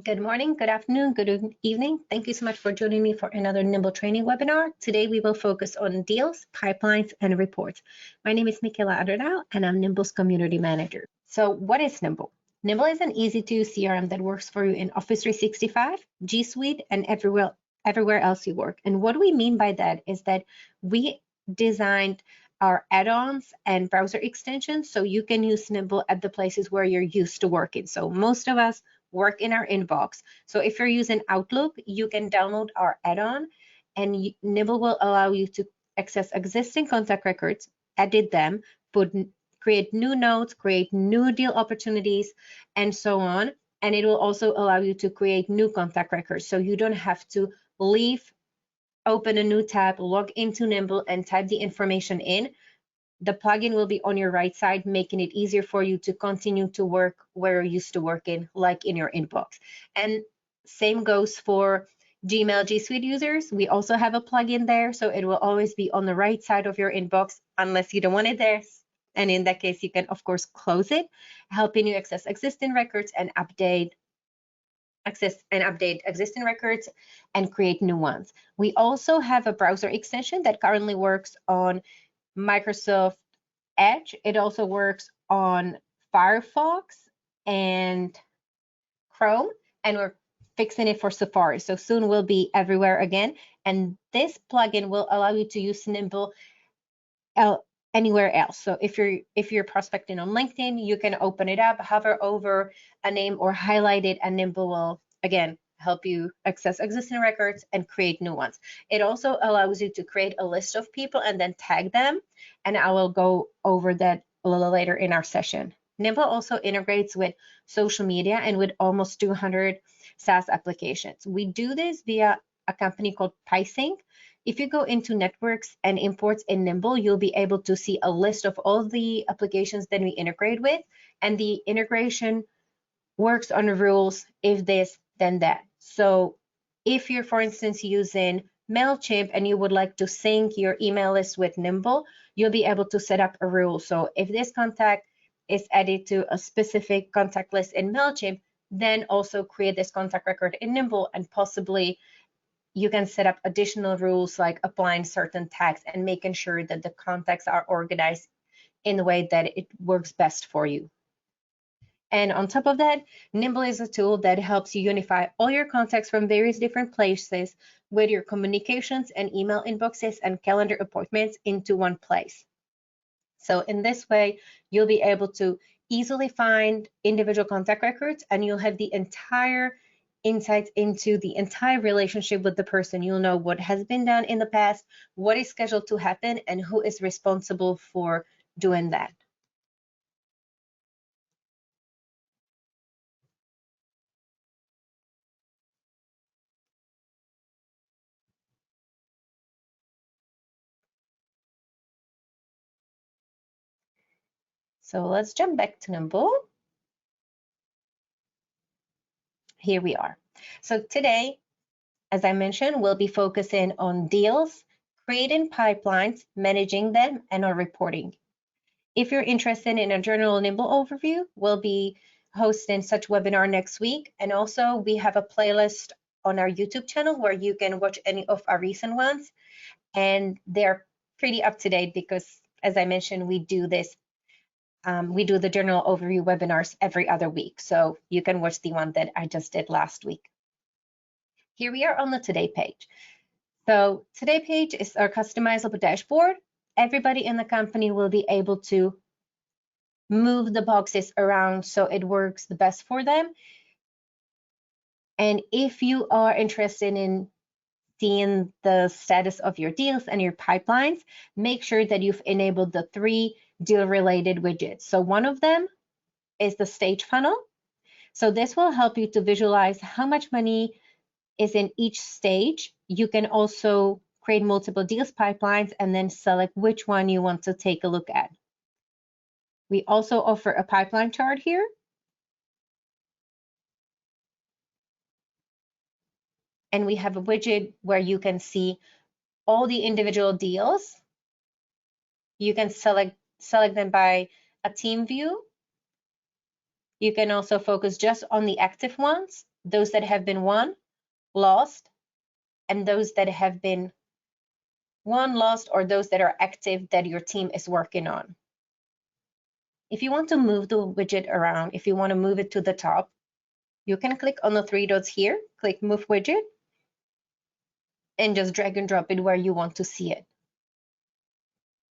Good morning, good afternoon, good evening. Thank you so much for joining me for another Nimble training webinar. Today we will focus on deals, pipelines, and reports. My name is Michaela Adernau, and I'm Nimble's community manager. So what is Nimble? Nimble is an easy-to-use CRM that works for you in Office 365, G Suite, and everywhere else you work. And what we mean by that is that we designed our add-ons and browser extensions so you can use Nimble at the places where you're used to working. So most of us work in our inbox. So if you're using Outlook, you can download our add-on, and Nimble will allow you to access existing contact records, edit them, create new notes, create new deal opportunities, and so on. And it will also allow you to create new contact records. So you don't have to open a new tab, log into Nimble, and type the information in. The plugin will be on your right side, making it easier for you to continue to work where you're used to working, like in your inbox. And same goes for Gmail G Suite users. We also have a plugin there, so it will always be on the right side of your inbox, unless you don't want it there. And in that case, you can, of course, close it, helping you access existing records and update existing records and create new ones. We also have a browser extension that currently works on Microsoft Edge. It also works on Firefox and Chrome, and we're fixing it for Safari. So soon we'll be everywhere again. And this plugin will allow you to use Nimble anywhere else. So if you're prospecting on LinkedIn, you can open it up, hover over a name or highlight it, and Nimble will again help you access existing records and create new ones. It also allows you to create a list of people and then tag them, and I will go over that a little later in our session. Nimble also integrates with social media and with almost 200 SaaS applications. We do this via a company called PieSync. If you go into networks and imports in Nimble, you'll be able to see a list of all the applications that we integrate with, and the integration works on rules if this, then that. So if you're, for instance, using MailChimp and you would like to sync your email list with Nimble, you'll be able to set up a rule. So if this contact is added to a specific contact list in MailChimp, then also create this contact record in Nimble, and possibly you can set up additional rules like applying certain tags and making sure that the contacts are organized in the way that it works best for you. And on top of that, Nimble is a tool that helps you unify all your contacts from various different places with your communications and email inboxes and calendar appointments into one place. So in this way, you'll be able to easily find individual contact records, and you'll have the entire insights into the entire relationship with the person. You'll know what has been done in the past, what is scheduled to happen, and who is responsible for doing that. So let's jump back to Nimble. Here we are. So today, as I mentioned, we'll be focusing on deals, creating pipelines, managing them, and on reporting. If you're interested in a general Nimble overview, we'll be hosting such webinar next week. And also we have a playlist on our YouTube channel where you can watch any of our recent ones. And they're pretty up to date because, as I mentioned, we do this. We do the general overview webinars every other week. So you can watch the one that I just did last week. Here we are on the Today page. So Today page is our customizable dashboard. Everybody in the company will be able to move the boxes around so it works the best for them. And if you are interested in seeing the status of your deals and your pipelines, make sure that you've enabled the 3 deal-related widgets. So one of them is the stage funnel. So this will help you to visualize how much money is in each stage. You can also create multiple deals pipelines and then select which one you want to take a look at. We also offer a pipeline chart here. And we have a widget where you can see all the individual deals. You can select them by a team view. You can also focus just on the active ones, those that have been won, lost, and those that have been won, lost, or those that are active that your team is working on. If you want to move the widget around, if you want to move it to the top, you can click on the three dots here, click Move Widget, and just drag and drop it where you want to see it.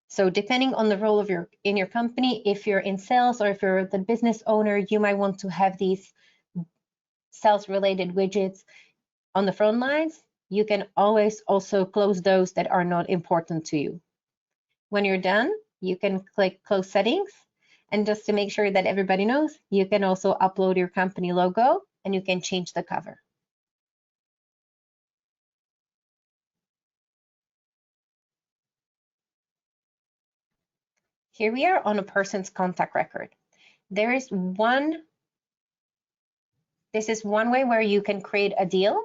So depending on the role of in your company, if you're in sales or if you're the business owner, you might want to have these sales-related widgets on the front lines. You can always also close those that are not important to you. When you're done, you can click Close Settings. And just to make sure that everybody knows, you can also upload your company logo and you can change the cover. Here we are on a person's contact record. This is one way where you can create a deal.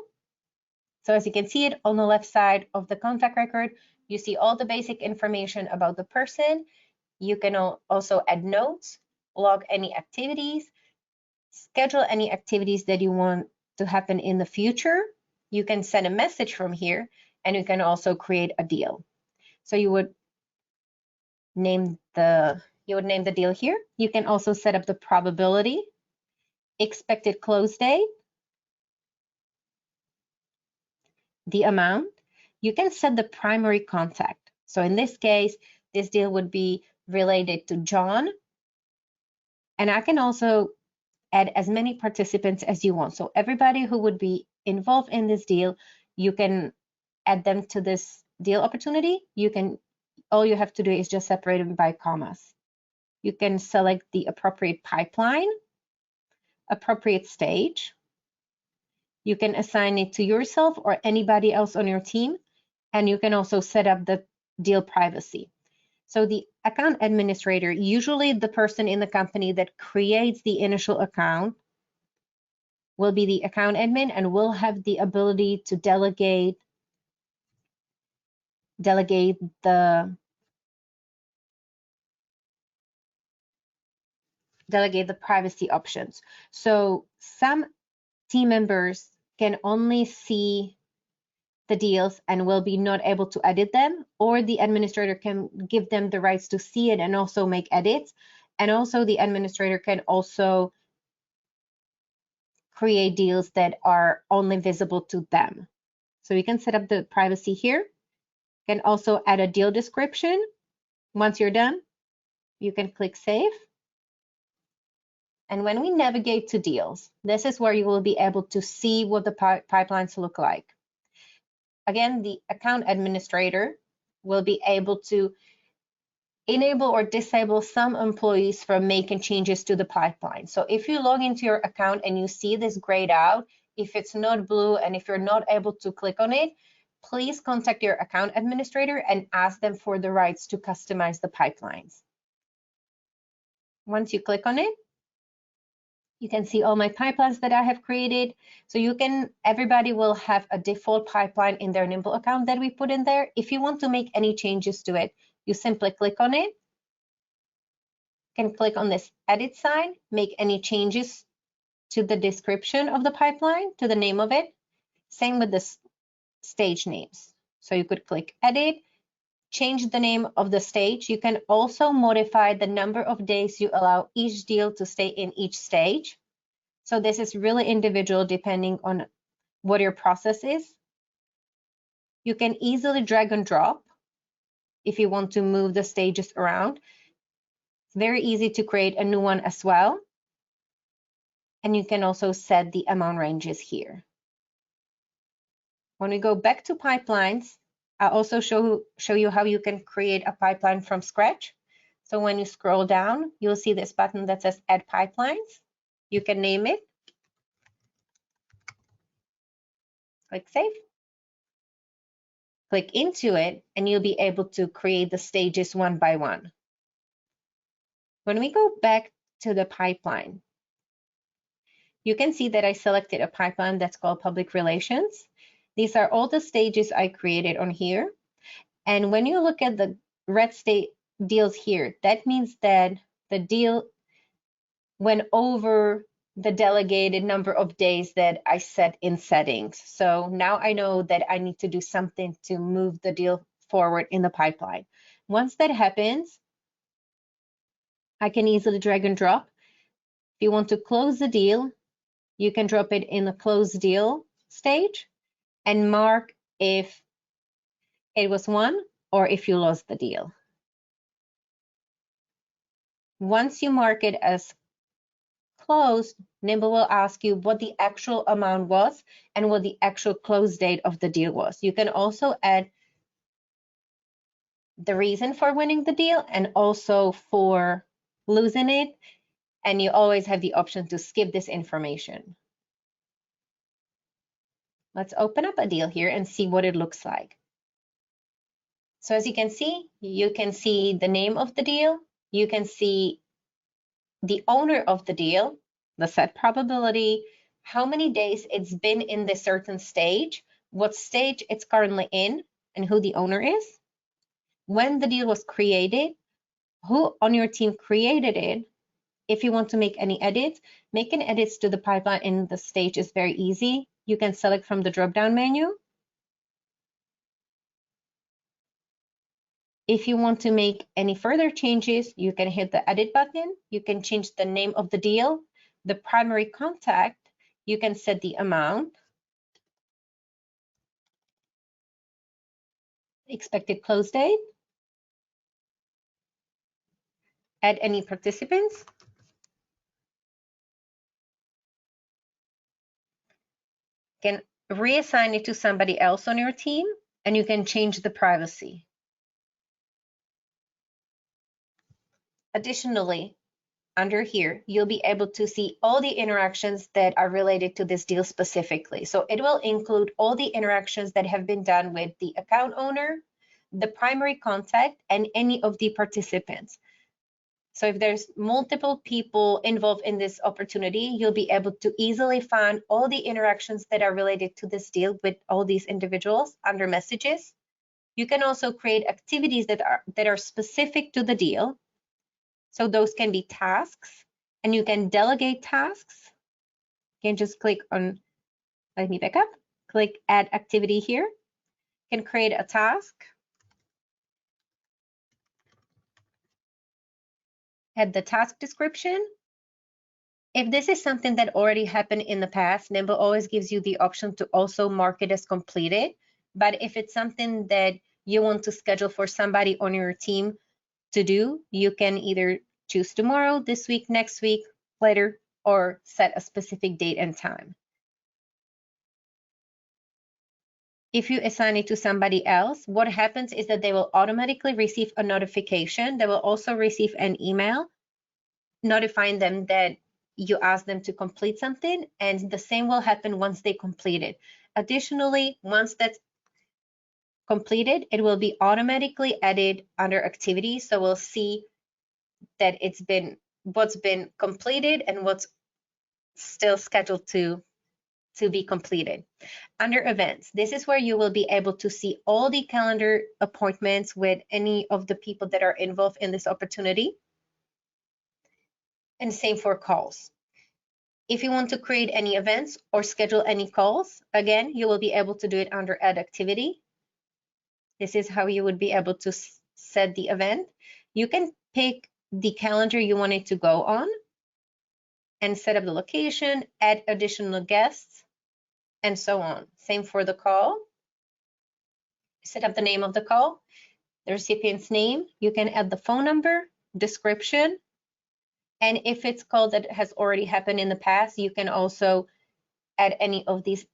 So as you can see it on the left side of the contact record, you see all the basic information about the person. You can also add notes, log any activities, schedule any activities that you want to happen in the future. You can send a message from here, and you can also create a deal. So you would name the deal here. You can also set up the probability, expected close date, the amount. You can set the primary contact. So in this case, this deal would be related to John. And I can also add as many participants as you want. So everybody who would be involved in this deal, you can add them to this deal opportunity. All you have to do is just separate them by commas. You can select the appropriate pipeline, appropriate stage. You can assign it to yourself or anybody else on your team. And you can also set up the deal privacy. So the account administrator, usually the person in the company that creates the initial account, will be the account admin and will have the ability to delegate the privacy options. So some team members can only see the deals and will be not able to edit them, or the administrator can give them the rights to see it and also make edits. And also the administrator can also create deals that are only visible to them. So you can set up the privacy here. You can also add a deal description. Once you're done, you can click Save. And when we navigate to deals, this is where you will be able to see what the pipelines look like. Again, the account administrator will be able to enable or disable some employees from making changes to the pipeline. So if you log into your account and you see this grayed out, if it's not blue and if you're not able to click on it, please contact your account administrator and ask them for the rights to customize the pipelines. Once you click on it, you can see all my pipelines that I have created. So everybody will have a default pipeline in their Nimble account that we put in there. If you want to make any changes to it, you simply click on it. You can click on this edit sign, make any changes to the description of the pipeline, to the name of it. Same with the stage names. So you could click edit, change the name of the stage. You can also modify the number of days you allow each deal to stay in each stage. So this is really individual depending on what your process is. You can easily drag and drop if you want to move the stages around. It's very easy to create a new one as well. And you can also set the amount ranges here. When we go back to pipelines, I'll also show you how you can create a pipeline from scratch. So when you scroll down, you'll see this button that says Add Pipelines. You can name it. Click Save. Click into it, and you'll be able to create the stages one by one. When we go back to the pipeline, you can see that I selected a pipeline that's called Public Relations. These are all the stages I created on here. And when you look at the red deals here, that means that the deal went over the delegated number of days that I set in settings. So now I know that I need to do something to move the deal forward in the pipeline. Once that happens, I can easily drag and drop. If you want to close the deal, you can drop it in the close deal stage and mark if it was won or if you lost the deal. Once you mark it as closed, Nimble will ask you what the actual amount was and what the actual close date of the deal was. You can also add the reason for winning the deal and also for losing it, and you always have the option to skip this information. Let's open up a deal here and see what it looks like. So as you can see the name of the deal, you can see the owner of the deal, the set probability, how many days it's been in this certain stage, what stage it's currently in, and who the owner is, when the deal was created, who on your team created it. If you want to make any edits, making edits to the pipeline in the stage is very easy. You can select from the drop-down menu. If you want to make any further changes, you can hit the edit button. You can change the name of the deal, the primary contact. You can set the amount, expected close date, add any participants, can reassign it to somebody else on your team, and you can change the privacy. Additionally, under here, you'll be able to see all the interactions that are related to this deal specifically. So it will include all the interactions that have been done with the account owner, the primary contact, and any of the participants. So if there's multiple people involved in this opportunity, you'll be able to easily find all the interactions that are related to this deal with all these individuals under messages. You can also create activities that are specific to the deal. So those can be tasks, and you can delegate tasks. You can just click on, let me back up, click add activity here. You can create a task, add the task description. If this is something that already happened in the past, Nimble always gives you the option to also mark it as completed. But if it's something that you want to schedule for somebody on your team to do, you can either choose tomorrow, this week, next week, later, or set a specific date and time. If you assign it to somebody else, what happens is that they will automatically receive a notification. They will also receive an email notifying them that you asked them to complete something, and the same will happen once they complete it. Additionally, once that's completed, it will be automatically added under activities. So we'll see that what's been completed and what's still scheduled to be completed. Under events, this is where you will be able to see all the calendar appointments with any of the people that are involved in this opportunity. And same for calls. If you want to create any events or schedule any calls, again, you will be able to do it under add activity. This is how you would be able to set the event. You can pick the calendar you want it to go on and set up the location, add additional guests, and so on. Same for the call. Set up the name of the call, the recipient's name. You can add the phone number, description, and if it's call that has already happened in the past, you can also add any of these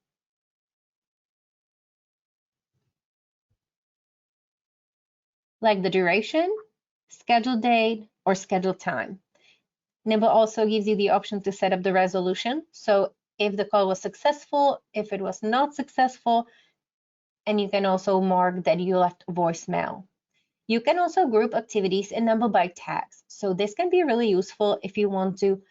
like the duration, scheduled date, or scheduled time. Nimble also gives you the option to set up the resolution. So if the call was successful, if it was not successful, and you can also mark that you left voicemail. You can also group activities in Nimble by tags. So this can be really useful if you want to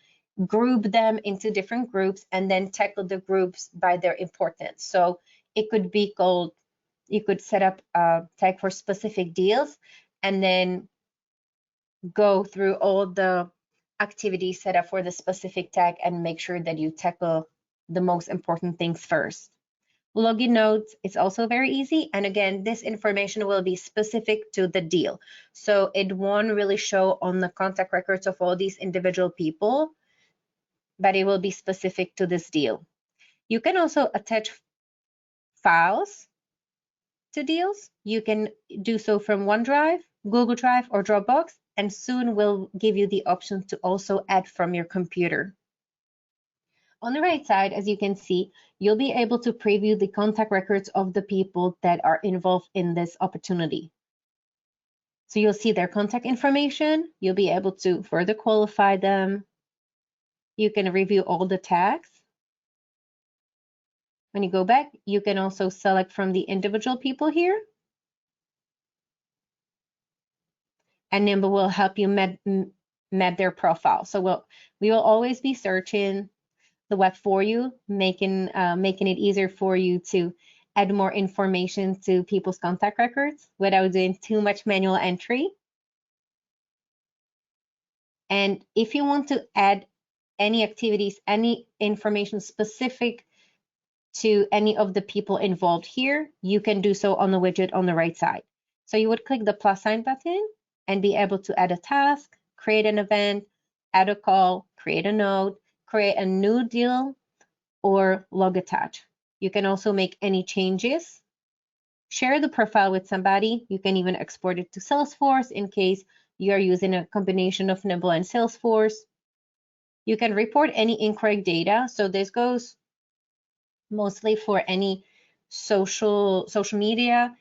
group them into different groups and then tackle the groups by their importance. So it could be called, you could set up a tag for specific deals and then go through all the activity set up for the specific tag and make sure that you tackle the most important things first. Login notes is also very easy. And again, this information will be specific to the deal. So it won't really show on the contact records of all these individual people, but it will be specific to this deal. You can also attach files to deals. You can do so from OneDrive, Google Drive, or Dropbox, and soon we'll give you the option to also add from your computer. On the right side, as you can see, you'll be able to preview the contact records of the people that are involved in this opportunity. So you'll see their contact information. You'll be able to further qualify them. You can review all the tags. When you go back, you can also select from the individual people here. And Nimble will help you map their profile. So we will always be searching the web for you, making it easier for you to add more information to people's contact records without doing too much manual entry. And if you want to add any activities, any information specific to any of the people involved here, you can do so on the widget on the right side. So you would click the plus sign button and be able to add a task, create an event, add a call, create a note, create a new deal, or log attach. You can also make any changes, share the profile with somebody. You can even export it to Salesforce in case you are using a combination of Nimble and Salesforce. You can report any incorrect data. So this goes mostly for any social media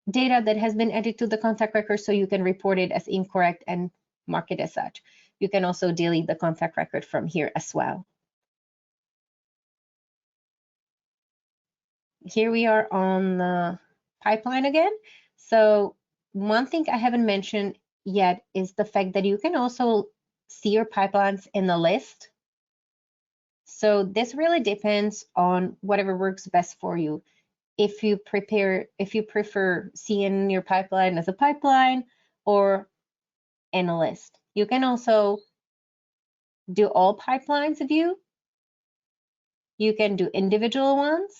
data that has been added to the contact record, so you can report it as incorrect and mark it as such. You can also delete the contact record from here as well. Here we are on the pipeline again. So one thing I haven't mentioned yet is the fact that you can also see your pipelines in the list. So this really depends on whatever works best for you. If you prefer seeing your pipeline as a pipeline or in a list. You can also do all pipelines view. You can do individual ones.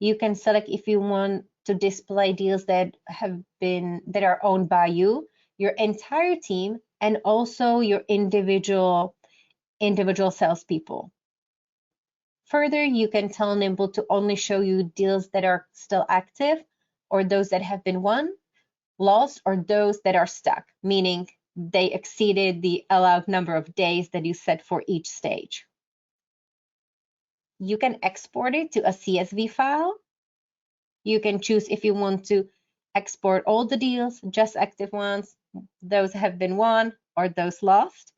You can select if you want to display deals that are owned by you, your entire team, and also your individual salespeople. Further, you can tell Nimble to only show you deals that are still active, or those that have been won, lost, or those that are stuck, meaning they exceeded the allowed number of days that you set for each stage. You can export it to a CSV file. You can choose if you want to export all the deals, just active ones, those have been won, or those lost.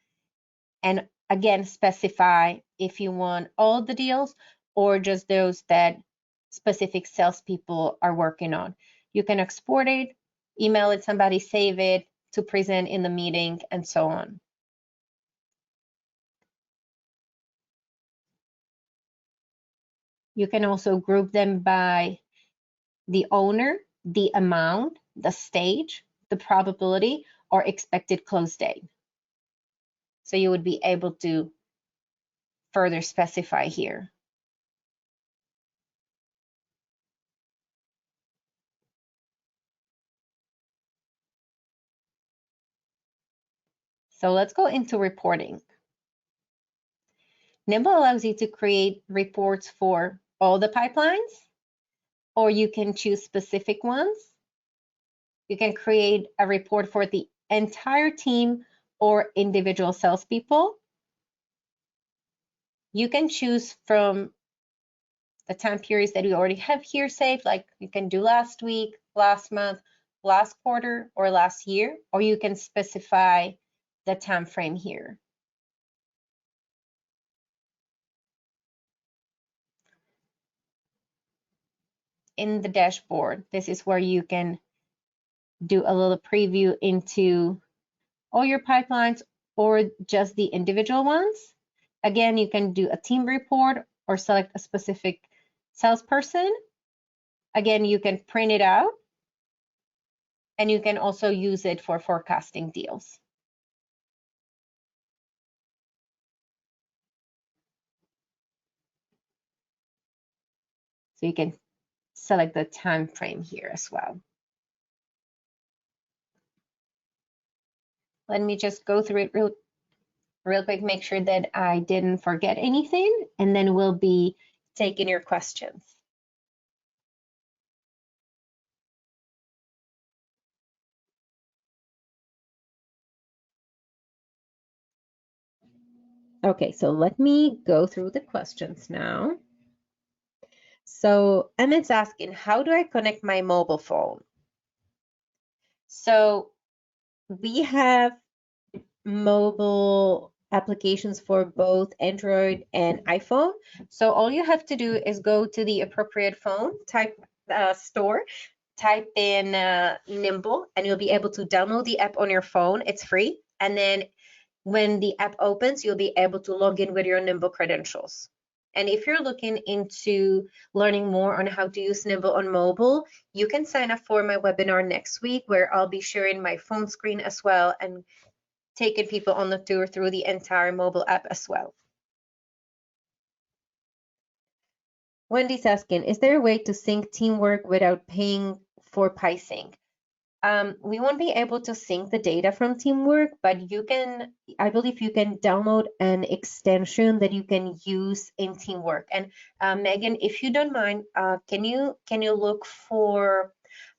And again, specify if you want all the deals or just those that specific salespeople are working on. You can export it, email it somebody, save it to present in the meeting, and so on. You can also group them by the owner, the amount, the stage, the probability, or expected close date. So you would be able to further specify here. So let's go into reporting. Nimble allows you to create reports for all the pipelines, or you can choose specific ones. You can create a report for the entire team or individual salespeople. You can choose from the time periods that we already have here saved, like you can do last week, last month, last quarter, or last year, or you can specify the time frame here. In the dashboard, this is where you can do a little preview into all your pipelines or just the individual ones. Again, you can do a team report or select a specific salesperson. Again, you can print it out and you can also use it for forecasting deals. So you can select the time frame here as well. Let me just go through it real quick, make sure that I didn't forget anything, and then we'll be taking your questions. Okay, so let me go through the questions now. So Emmett's asking, how do I connect my mobile phone? So we have mobile applications for both Android and iPhone. So all you have to do is go to the appropriate phone, type store, type in Nimble, and you'll be able to download the app on your phone. It's free. And then when the app opens, you'll be able to log in with your Nimble credentials. And if you're looking into learning more on how to use Nimble on mobile, you can sign up for my webinar next week, where I'll be sharing my phone screen as well and taking people on the tour through the entire mobile app as well. Wendy's asking, is there a way to sync teamwork without paying for PySync? We won't be able to sync the data from Teamwork, but you can, I believe you can download an extension that you can use in Teamwork. And Megan, if you don't mind, can you look for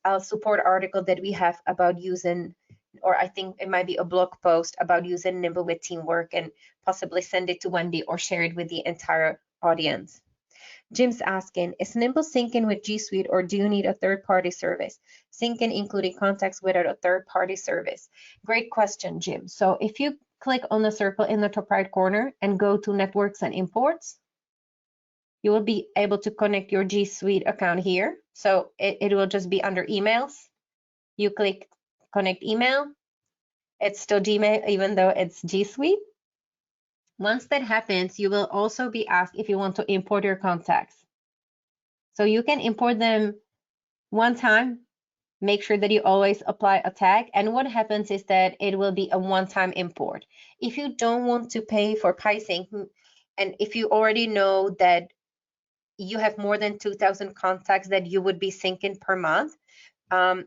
a support article that we have about using, or I think it might be a blog post about using Nimble with Teamwork, and possibly send it to Wendy or share it with the entire audience. Jim's asking, is Nimble syncing with G Suite, or do you need a third-party service? Syncing including contacts without a third-party service. Great question, Jim. So if you click on the circle in the top right corner and go to Networks and Imports, you will be able to connect your G Suite account here. So it will just be under emails. You click Connect Email. It's still Gmail, even though it's G Suite. Once that happens, you will also be asked if you want to import your contacts. So you can import them one time. Make sure that you always apply a tag. And what happens is that it will be a one-time import. If you don't want to pay for PySync, and if you already know that you have more than 2,000 contacts that you would be syncing per month,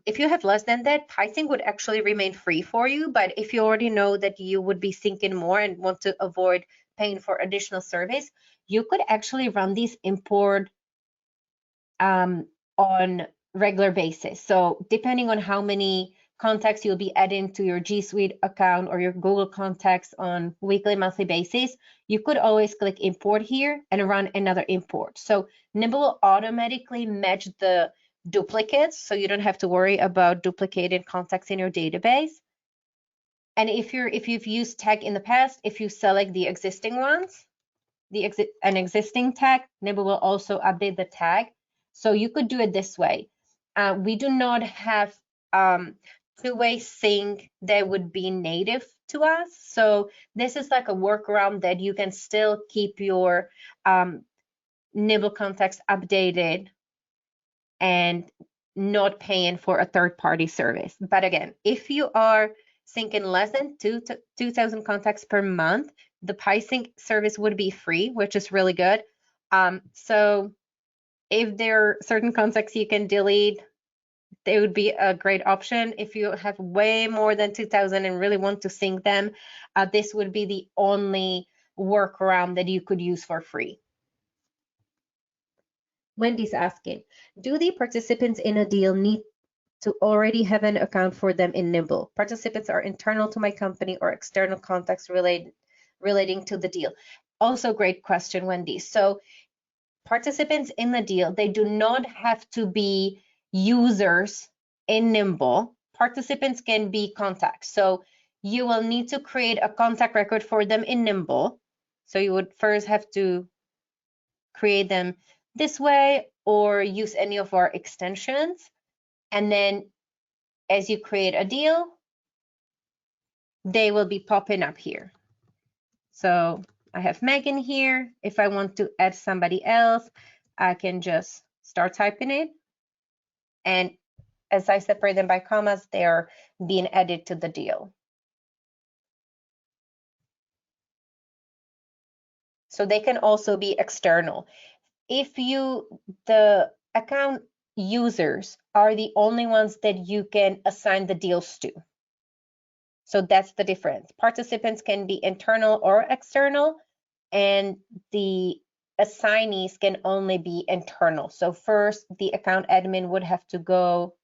if you have less than that, PySync would actually remain free for you. But if you already know that you would be syncing more and want to avoid paying for additional service, you could actually run these import on regular basis. So depending on how many contacts you'll be adding to your G Suite account or your Google contacts on weekly, monthly basis, you could always click import here and run another import. So Nimble will automatically match the duplicates, so you don't have to worry about duplicated contacts in your database. And if you've used tag in the past, if you select the existing ones, an existing tag, Nimble will also update the tag. So you could do it this way. We do not have two-way sync that would be native to us. So this is like a workaround that you can still keep your Nimble contacts updated and not paying for a third-party service. But again, if you are syncing less than 2,000 contacts per month, the PySync service would be free, which is really good. So if there are certain contacts you can delete, they would be a great option. If you have way more than 2,000 and really want to sync them, this would be the only workaround that you could use for free. Wendy's asking, do the participants in a deal need to already have an account for them in Nimble? Participants are internal to my company or external contacts relating to the deal. Also great question, Wendy. So participants in the deal, they do not have to be users in Nimble. Participants can be contacts. So you will need to create a contact record for them in Nimble. So you would first have to create them this way or use any of our extensions. And then as you create a deal, they will be popping up here. So I have Megan here. If I want to add somebody else, I can just start typing it. And as I separate them by commas, they are being added to the deal. So they can also be external. if the account users are the only ones that you can assign the deals to. So that's the difference. Participants can be internal or external, and the assignees can only be internal. So first, the account admin would have to go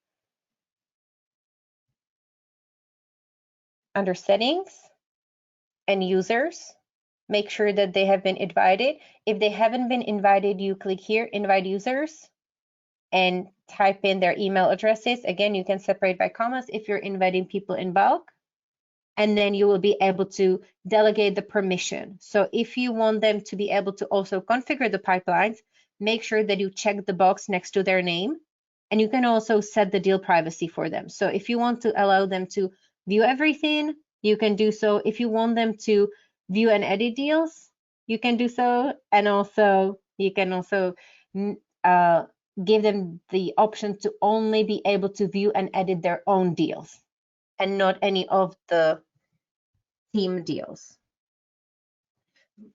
under settings and users, make sure that they have been invited. If they haven't been invited, you click here, invite users, and type in their email addresses. Again, you can separate by commas if you're inviting people in bulk. And then you will be able to delegate the permission. So if you want them to be able to also configure the pipelines, make sure that you check the box next to their name. And you can also set the deal privacy for them. So if you want to allow them to view everything, you can do so. If you want them to view and edit deals, you can do so. And also, you can also give them the option to only be able to view and edit their own deals and not any of the team deals.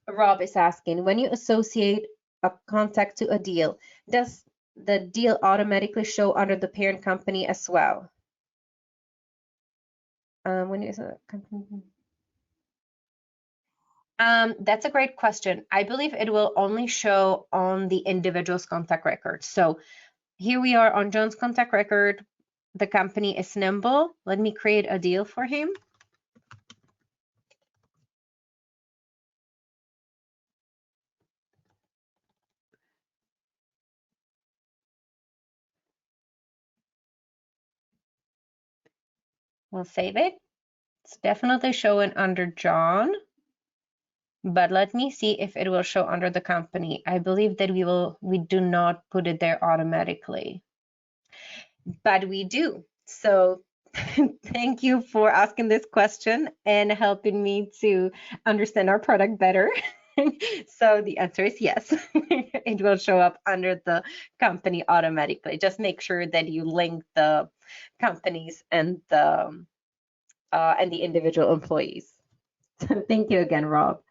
Rob is asking, when you associate a contact to a deal, does the deal automatically show under the parent company as well? When you that's a great question. I believe it will only show on the individual's contact record. So here we are on John's contact record. The company is Nimble. Let me create a deal for him. We'll save it. It's definitely showing under John, but let me see if it will show under the company. I believe that we do not put it there automatically, but we do. So thank you for asking this question and helping me to understand our product better. So the answer is yes. It will show up under the company automatically. Just make sure that you link the companies and the individual employees. So thank you again, Rob.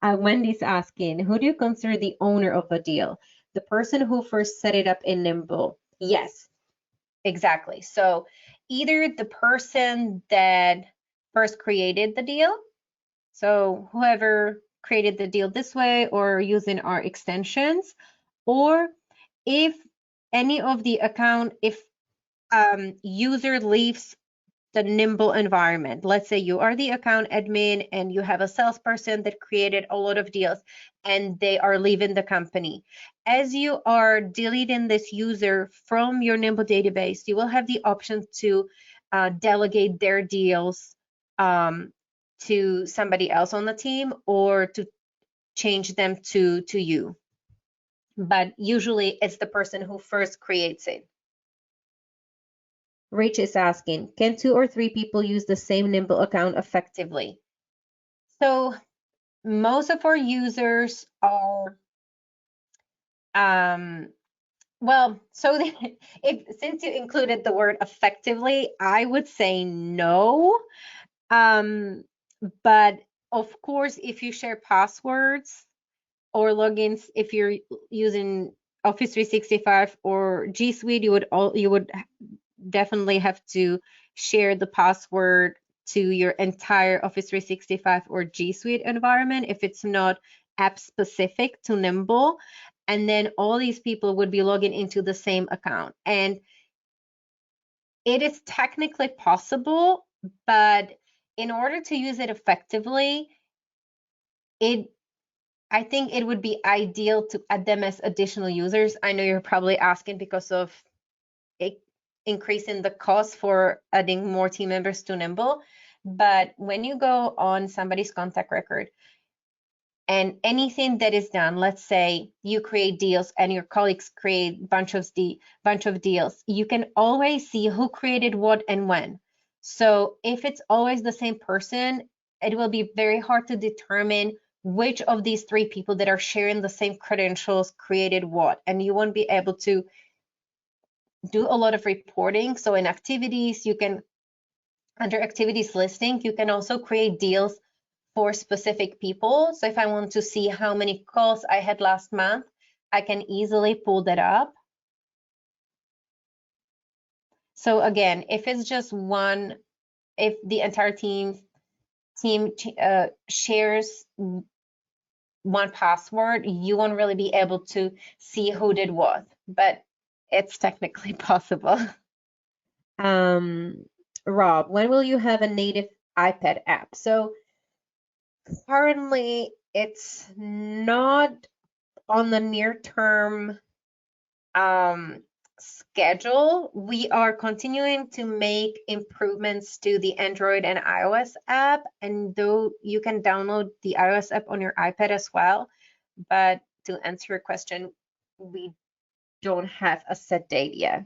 Wendy's asking, who do you consider the owner of a deal? The person who first set it up in Nimble. Yes, exactly. So either the person that first created the deal, so whoever created the deal this way or using our extensions, or if any of the account, if user leaves the Nimble environment. Let's say you are the account admin and you have a salesperson that created a lot of deals and they are leaving the company. As you are deleting this user from your Nimble database, you will have the option to delegate their deals to somebody else on the team or to change them to you. But usually it's the person who first creates it. Rich is asking, can 2 or 3 people use the same Nimble account effectively? So most of our users are, well, so since you included the word effectively, I would say no. But of course, if you share passwords or logins, if you're using Office 365 or G Suite, you would definitely have to share the password to your entire Office 365 or G Suite environment if it's not app specific to Nimble. And then all these people would be logging into the same account. And it is technically possible, but in order to use it effectively, I think it would be ideal to add them as additional users. I know you're probably asking because of increasing the cost for adding more team members to Nimble. But when you go on somebody's contact record and anything that is done, let's say you create deals and your colleagues create bunch of deals, you can always see who created what and when. So if it's always the same person, it will be very hard to determine which of these 3 people that are sharing the same credentials created what, and you won't be able to do a lot of reporting. So in activities, you can, under activities listing, you can also create deals for specific people. So if I want to see how many calls I had last month, I can easily pull that up. So again, if it's just one, if the entire team shares one password, you won't really be able to see who did what, but it's technically possible. Rob, when will you have a native iPad app? So currently it's not on the near term schedule. We are continuing to make improvements to the Android and iOS app, and though you can download the iOS app on your iPad as well, but to answer your question, we don't have a set date yet.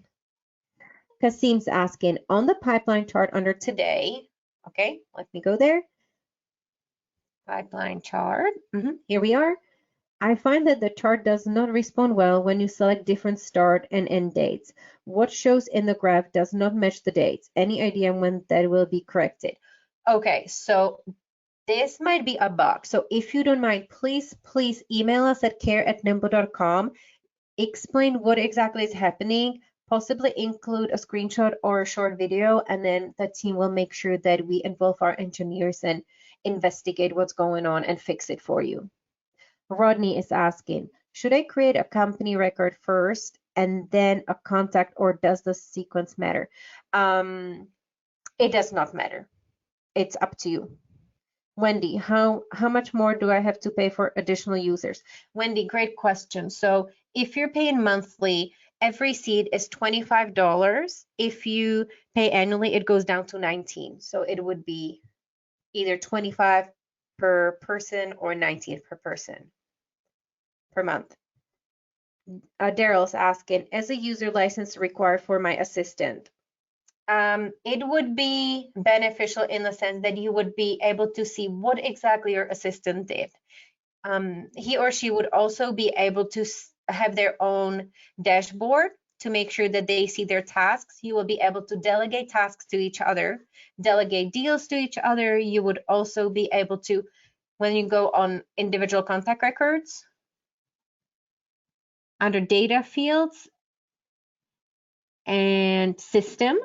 Kasim's asking, on the pipeline chart under today, okay, let me go there. Pipeline chart, here we are. I find that the chart does not respond well when you select different start and end dates. What shows in the graph does not match the dates. Any idea when that will be corrected? Okay, so this might be a bug. So if you don't mind, please email us at care@nimble.com. Explain what exactly is happening, possibly include a screenshot or a short video, and then the team will make sure that we involve our engineers and investigate what's going on and fix it for you. Rodney is asking, should I create a company record first and then a contact, or does the sequence matter? It does not matter. It's up to you. Wendy, how much more do I have to pay for additional users? Wendy, great question. So if you're paying monthly, every seat is $25. If you pay annually, it goes down to 19. So it would be either 25 per person or 19 per person per month. Daryl's asking, is a user license required for my assistant? It would be beneficial in the sense that you would be able to see what exactly your assistant did. He or she would also be able to have their own dashboard to make sure that they see their tasks. You will be able to delegate tasks to each other, delegate deals to each other. You would also be able to, when you go on individual contact records, under data fields and system,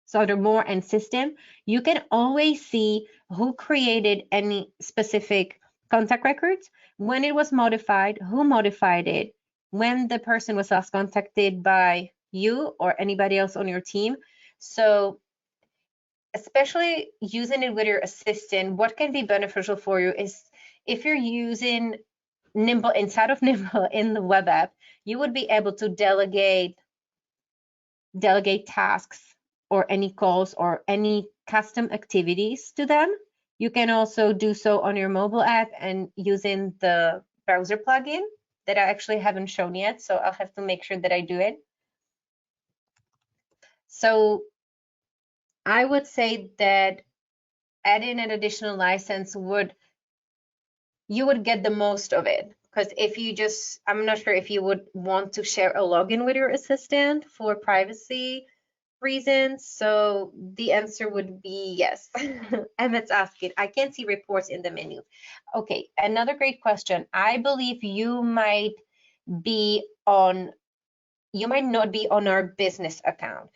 so under more and system, you can always see who created any specific contact records, when it was modified, who modified it, when the person was last contacted by you or anybody else on your team. So especially using it with your assistant, what can be beneficial for you is if you're using Nimble inside of Nimble in the web app, you would be able to delegate tasks or any calls or any custom activities to them. You can also do so on your mobile app and using the browser plugin that I actually haven't shown yet, so I'll have to make sure that I do it. So I would say that adding an additional license you would get the most of it, because if you just, I'm not sure if you would want to share a login with your assistant for privacy reasons. So the answer would be yes. Emmett's asking, I can't see reports in the menu. Okay, another great question. I believe you might not be on our business account.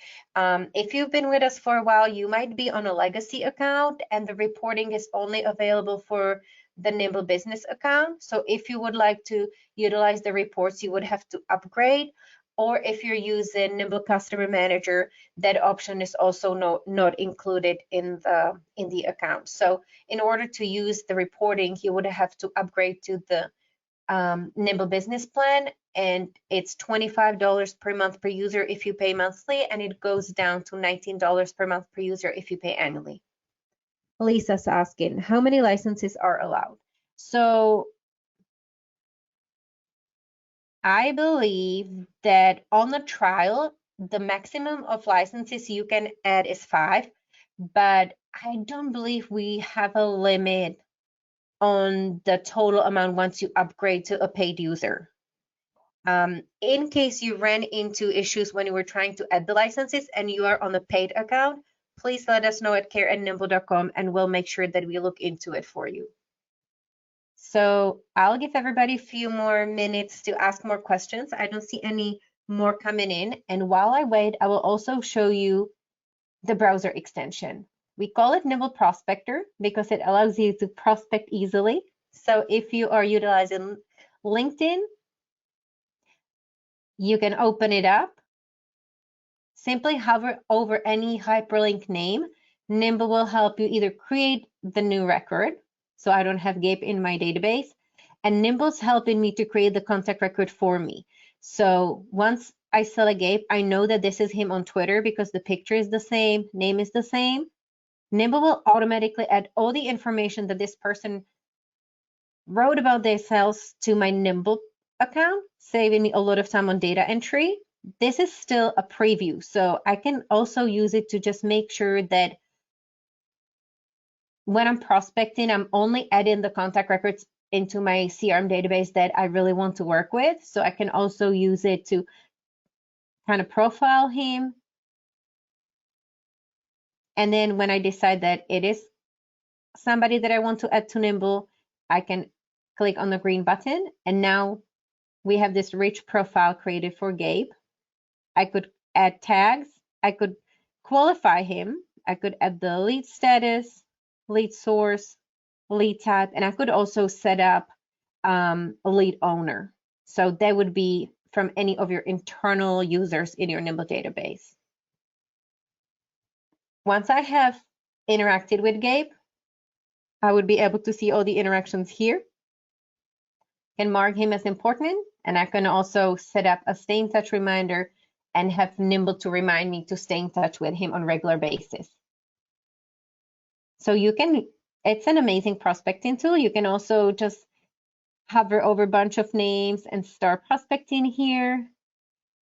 If you've been with us for a while, you might be on a legacy account and the reporting is only available for the Nimble business account. So if you would like to utilize the reports, you would have to upgrade. Or if you're using Nimble Customer Manager, that option is also not included in the account. So in order to use the reporting, you would have to upgrade to the Nimble Business Plan, and it's $25 per month per user if you pay monthly, and it goes down to $19 per month per user if you pay annually. Lisa's asking, how many licenses are allowed? So I believe that on the trial, the maximum of licenses you can add is 5, but I don't believe we have a limit on the total amount once you upgrade to a paid user. In case you ran into issues when you were trying to add the licenses and you are on a paid account, please let us know at care@nimble.com and we'll make sure that we look into it for you. So I'll give everybody a few more minutes to ask more questions. I don't see any more coming in. And while I wait, I will also show you the browser extension. We call it Nimble Prospector because it allows you to prospect easily. So if you are utilizing LinkedIn, you can open it up. Simply hover over any hyperlink name. Nimble will help you either create the new record, so I don't have Gabe in my database, and Nimble's helping me to create the contact record for me. So once I select Gabe, I know that this is him on Twitter because the picture is the same, name is the same. Nimble will automatically add all the information that this person wrote about themselves to my Nimble account, saving me a lot of time on data entry. This is still a preview, so I can also use it to just make sure that when I'm prospecting, I'm only adding the contact records into my CRM database that I really want to work with. So I can also use it to kind of profile him. And then when I decide that it is somebody that I want to add to Nimble, I can click on the green button. And now we have this rich profile created for Gabe. I could add tags. I could qualify him. I could add the lead status, lead source, lead type, and I could also set up a lead owner. So that would be from any of your internal users in your Nimble database. Once I have interacted with Gabe, I would be able to see all the interactions here. Can mark him as important, and I can also set up a stay in touch reminder and have Nimble to remind me to stay in touch with him on a regular basis. So you can, it's an amazing prospecting tool. You can also just hover over a bunch of names and start prospecting here.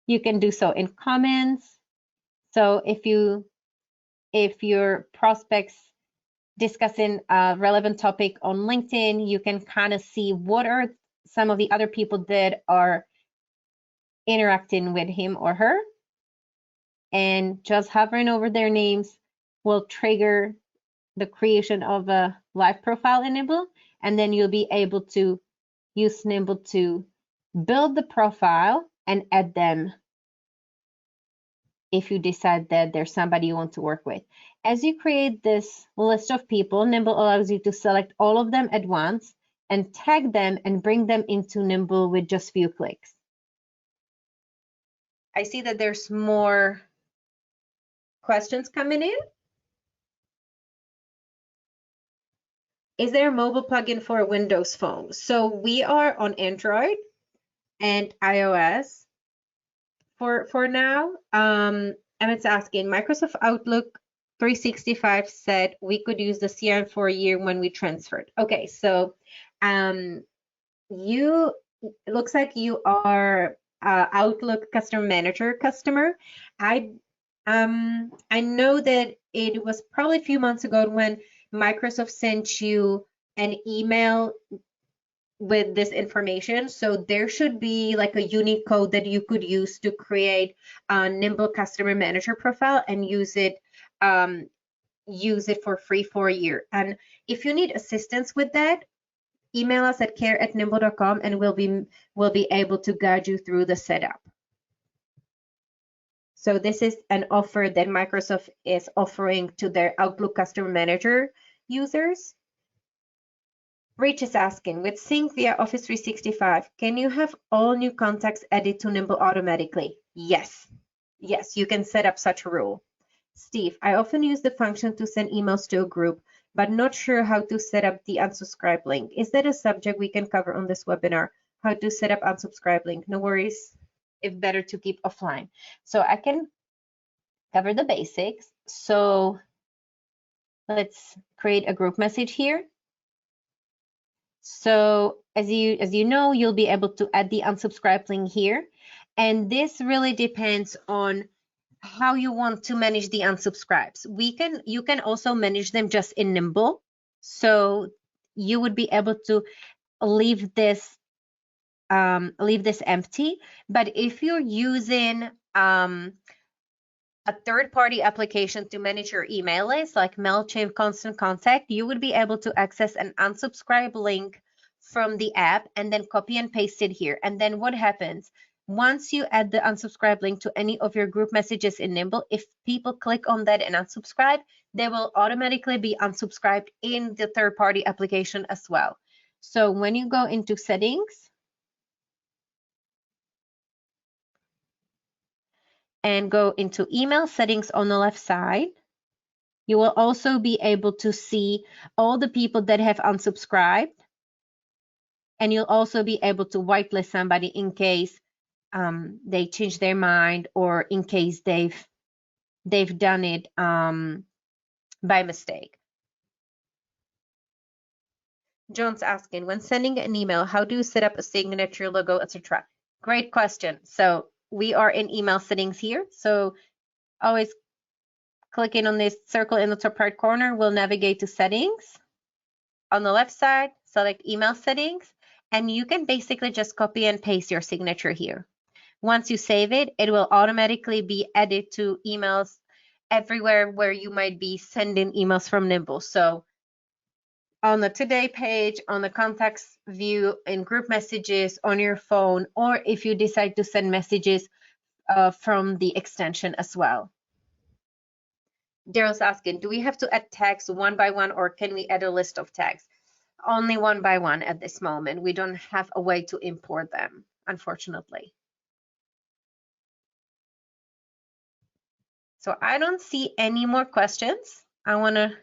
You can do so in comments. So if your prospects discussing a relevant topic on LinkedIn, you can kind of see what are some of the other people that are interacting with him or her, and just hovering over their names will trigger the creation of a live profile in Nimble, and then you'll be able to use Nimble to build the profile and add them if you decide that there's somebody you want to work with. As you create this list of people, Nimble allows you to select all of them at once and tag them and bring them into Nimble with just few clicks. I see that there's more questions coming in. Is there a mobile plugin for a Windows phone? So we are on Android and iOS for now. And it's asking, Microsoft Outlook 365 said we could use the CRM for a year when we transferred. Okay, so it looks like you are Outlook Customer Manager customer. I know that it was probably a few months ago when Microsoft sent you an email with this information. So there should be like a unique code that you could use to create a Nimble Customer Manager profile and use it for free for a year. And if you need assistance with that, email us at care@nimble.com and we'll be able to guide you through the setup. So this is an offer that Microsoft is offering to their Outlook Customer Manager users. Rich is asking, with Sync via Office 365, can you have all new contacts added to Nimble automatically? Yes. Yes, you can set up such a rule. Steve, I often use the function to send emails to a group, but not sure how to set up the unsubscribe link. Is that a subject we can cover on this webinar? How to set up unsubscribe link? No worries. It's better to keep offline. So I can cover the basics. So let's create a group message here. So as you know, you'll be able to add the unsubscribe link here. And this really depends on how you want to manage the unsubscribes. You can also manage them just in Nimble. So you would be able to leave this empty. But if you're using a third-party application to manage your email list, like MailChimp Constant Contact, you would be able to access an unsubscribe link from the app and then copy and paste it here. And then what happens? Once you add the unsubscribe link to any of your group messages in Nimble, if people click on that and unsubscribe, they will automatically be unsubscribed in the third-party application as well. So when you go into settings and go into email settings on the left side, you will also be able to see all the people that have unsubscribed, and you'll also be able to whitelist somebody in case they change their mind or in case they've done it by mistake. John's asking, when sending an email, how do you set up a signature, logo, etc.? Great question. So we are in email settings here. So always clicking on this circle in the top right corner will navigate to settings. On the left side, select email settings, and you can basically just copy and paste your signature here. Once you save it, it will automatically be added to emails everywhere where you might be sending emails from Nimble. So on the Today page, on the contacts view, in group messages, on your phone, or if you decide to send messages from the extension as well. Daryl's asking, do we have to add tags one by one, or can we add a list of tags? Only one by one at this moment. We don't have a way to import them, unfortunately. So I don't see any more questions. I want to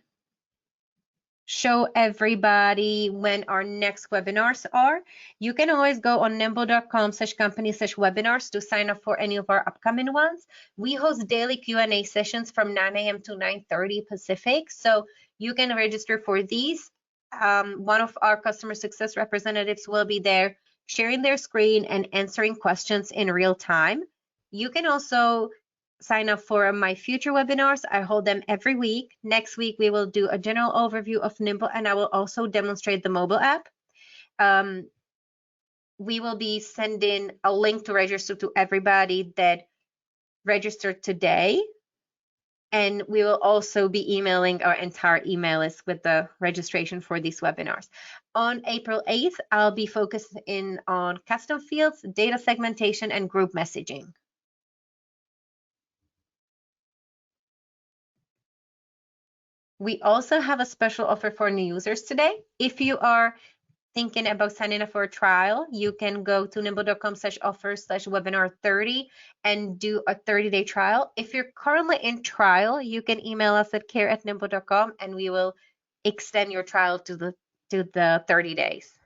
show everybody when our next webinars are. You can always go on nimble.com/company/webinars to sign up for any of our upcoming ones. We host daily Q&A sessions from 9 a.m. to 9:30 Pacific. So you can register for these. One of our customer success representatives will be there sharing their screen and answering questions in real time. You can also sign up for my future webinars. I hold them every week. Next week, we will do a general overview of Nimble, and I will also demonstrate the mobile app. We will be sending a link to register to everybody that registered today. And we will also be emailing our entire email list with the registration for these webinars. On April 8th, I'll be focusing on custom fields, data segmentation, and group messaging. We also have a special offer for new users today. If you are thinking about signing up for a trial, you can go to nimble.com/offer/webinar30 and do a 30-day trial. If you're currently in trial, you can email us at care@nimble.com and we will extend your trial to the 30 days.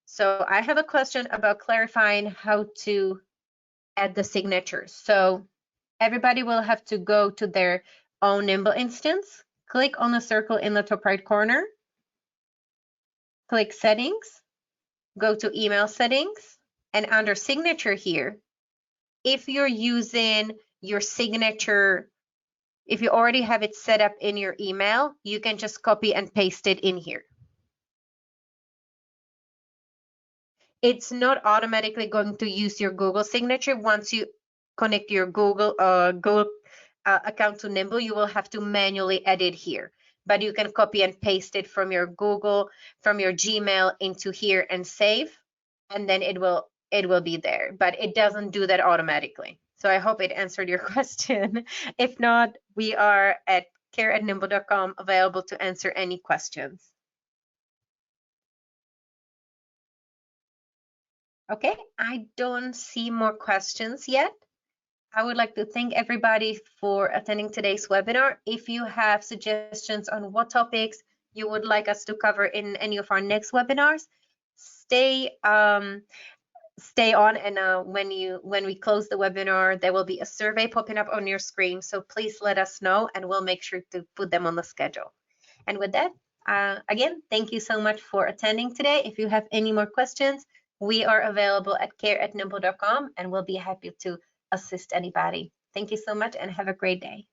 So I have a question about clarifying how to add the signatures. So everybody will have to go to their own Nimble instance, click on the circle in the top right corner, click settings, go to email settings, and under signature here, if you're using your signature, if you already have it set up in your email, you can just copy and paste it in here. It's not automatically going to use your Google signature. Once you connect your Google account to Nimble, you will have to manually edit here. But you can copy and paste it from your Google, from your Gmail into here and save, and then it will be there. But it doesn't do that automatically. So I hope it answered your question. If not, we are at care@nimble.com available to answer any questions. Okay, I don't see more questions yet. I would like to thank everybody for attending today's webinar. If you have suggestions on what topics you would like us to cover in any of our next webinars, stay on, and when we close the webinar, there will be a survey popping up on your screen. So please let us know and we'll make sure to put them on the schedule. And with that, again, thank you so much for attending today. If you have any more questions, we are available at care@nimble.com and we'll be happy to assist anybody. Thank you so much and have a great day.